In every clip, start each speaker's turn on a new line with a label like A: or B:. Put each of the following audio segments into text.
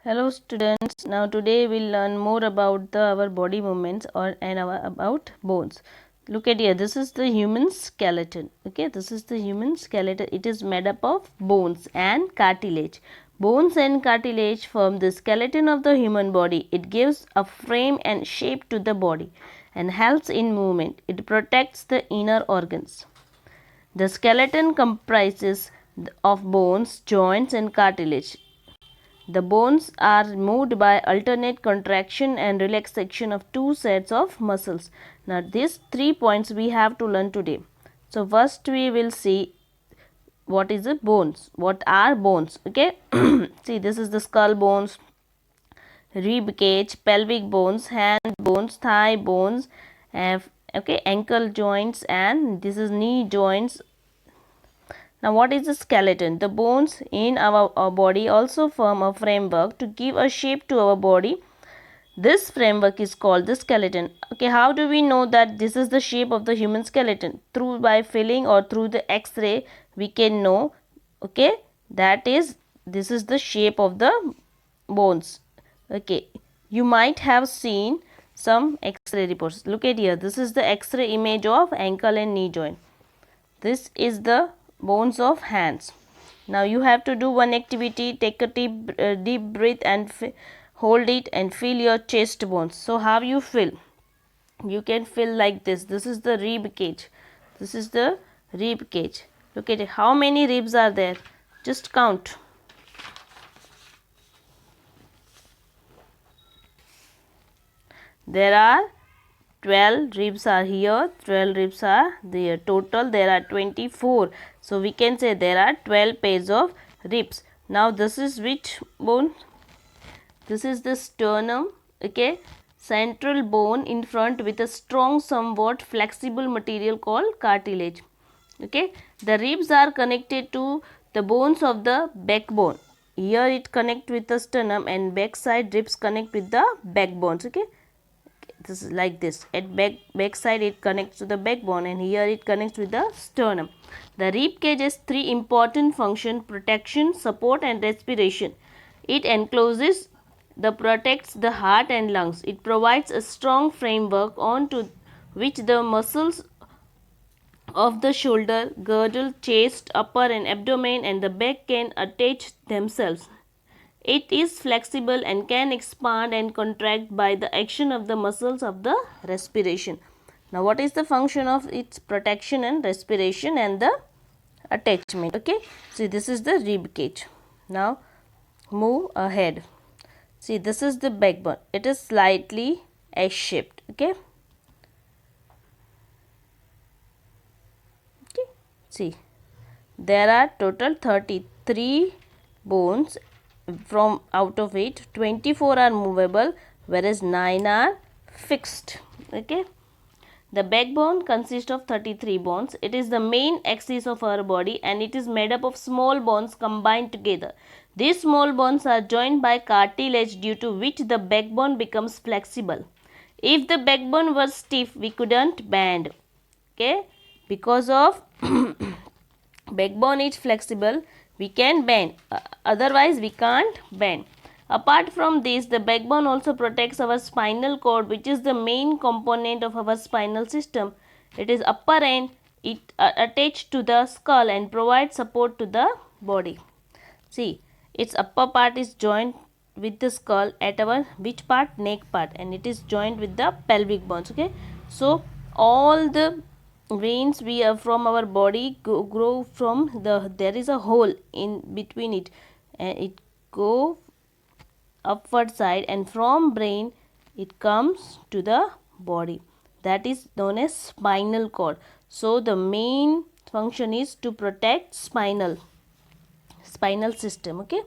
A: Hello students. Now today we'll learn more about our body movements about bones. Look at here. This is the human skeleton. Okay, this is the human skeleton. It is made up of bones and cartilage. Bones and cartilage form the skeleton of the human body. It gives a frame and shape to the body and helps in movement. It protects the inner organs. The skeleton comprises of bones, joints and cartilage. The bones are moved by alternate contraction and relaxation of two sets of muscles. Now these 3 points we have to learn today. So first we will see what is the bones. What are bones? Okay. See, this is the skull bones, rib cage, pelvic bones, hand bones, thigh bones, okay, ankle joints, and this is knee joints. Now, what is the skeleton? The bones in our body also form a framework to give a shape to our body. This framework is called the skeleton. Okay, how do we know that this is the shape of the human skeleton? Through by feeling or through the X-ray, we can know. Okay, that is, this is the shape of the bones. Okay, you might have seen some X-ray reports. Look at here. This is the X-ray image of ankle and knee joint. This is the bones of hands. Now you have to do one activity. Take a deep breath and hold it and feel your chest bones. So how you feel? You can feel like this. This is the rib cage. This is the rib cage. Look at it. How many ribs are there? Just count. There are 12 ribs are here, 12 ribs are there. Total there are 24. So we can say there are 12 pairs of ribs. Now this is which bone? This is the sternum. Okay. Central bone in front with a strong, somewhat flexible material called cartilage. Okay. The ribs are connected to the bones of the backbone. Here it connect with the sternum and backside ribs connect with the backbones. Okay. This is like this. At back side it connects to the backbone and here it connects with the sternum. The rib cage has 3 important functions: protection, support and respiration. It encloses protects the heart and lungs. It provides a strong framework onto which the muscles of the shoulder, girdle, chest, upper and abdomen and the back can attach themselves. It is flexible and can expand and contract by the action of the muscles of the respiration. Now, what is the function of its protection and respiration and the attachment? Okay. See, this is the rib cage. Now, move ahead. See, this is the backbone. It is slightly S-shaped. Okay. Okay. See, there are total 33 bones. From out of it 24 are movable whereas 9 are fixed. Okay, the backbone consists of 33 bones. It is the main axis of our body and it is made up of small bones combined together. These small bones are joined by cartilage, due to which the backbone becomes flexible. If the backbone was stiff, we couldn't bend. Okay, because of backbone is flexible, we can bend, otherwise we can't bend. Apart from this, the backbone also protects our spinal cord, which is the main component of our spinal system. It is upper end, it attached to the skull and provides support to the body. See, its upper part is joined with the skull at our which part? Neck part, and it is joined with the pelvic bones. Okay, so all the veins we have from our body grow from there is a hole in between it and it go upward side, and from brain it comes to the body. That is known as spinal cord. So the main function is to protect spinal system. Okay,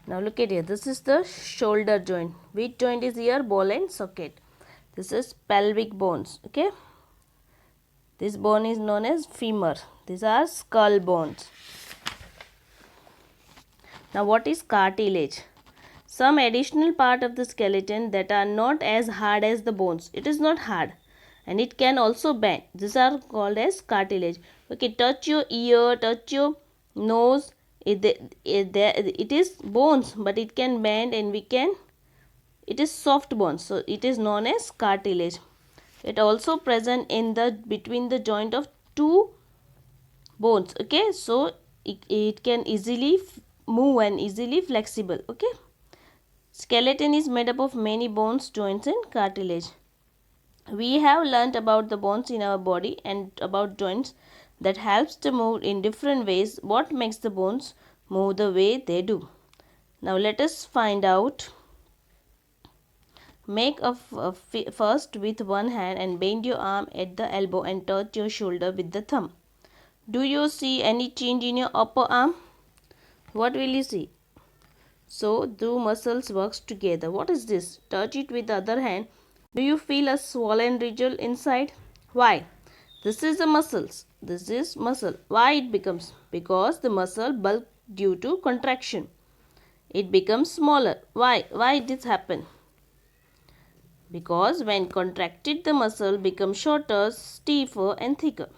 A: now look at here. This is the shoulder joint. Which joint is here? Ball and socket. This is pelvic bones. Okay, this bone is known as femur. These are skull bones. Now, what is cartilage? Some additional part of the skeleton that are not as hard as the bones. It is not hard and it can also bend. These are called as cartilage. Okay, touch your ear, touch your nose. it is bones, but it can bend and it is soft bones, so it is known as cartilage. It also present in the between the joint of two bones. Okay, so it can easily move and easily flexible. Okay, skeleton is made up of many bones, joints and cartilage. We have learnt about the bones in our body and about joints that helps to move in different ways. What makes the bones move the way they do? Now let us find out. Make a first with one hand and bend your arm at the elbow and touch your shoulder with the thumb. Do you see any change in your upper arm? What will you see? So, two muscles works together. What is this? Touch it with the other hand. Do you feel a swollen region inside? Why? This is the muscles. This is muscle. Why it becomes? Because the muscle bulk due to contraction. It becomes smaller. Why? Why this happen? Because when contracted the muscle becomes shorter, stiffer and thicker.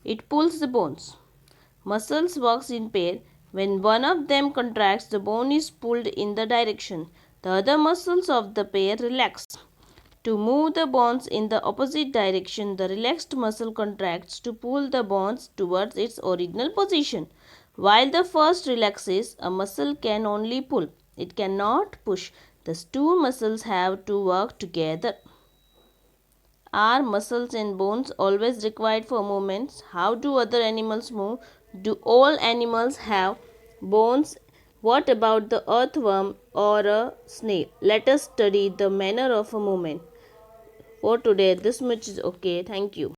A: It pulls the bones. Muscles works in pair. When one of them contracts, the bone is pulled in the direction. The other muscles of the pair relax. To move the bones in the opposite direction, the relaxed muscle contracts to pull the bones towards its original position. While the first relaxes, a muscle can only pull. It cannot push. Thus, two muscles have to work together. Are muscles and bones always required for movements? How do other animals move? Do all animals have bones? What about the earthworm or a snail? Let us study the manner of a movement. For today, this much is okay. Thank you.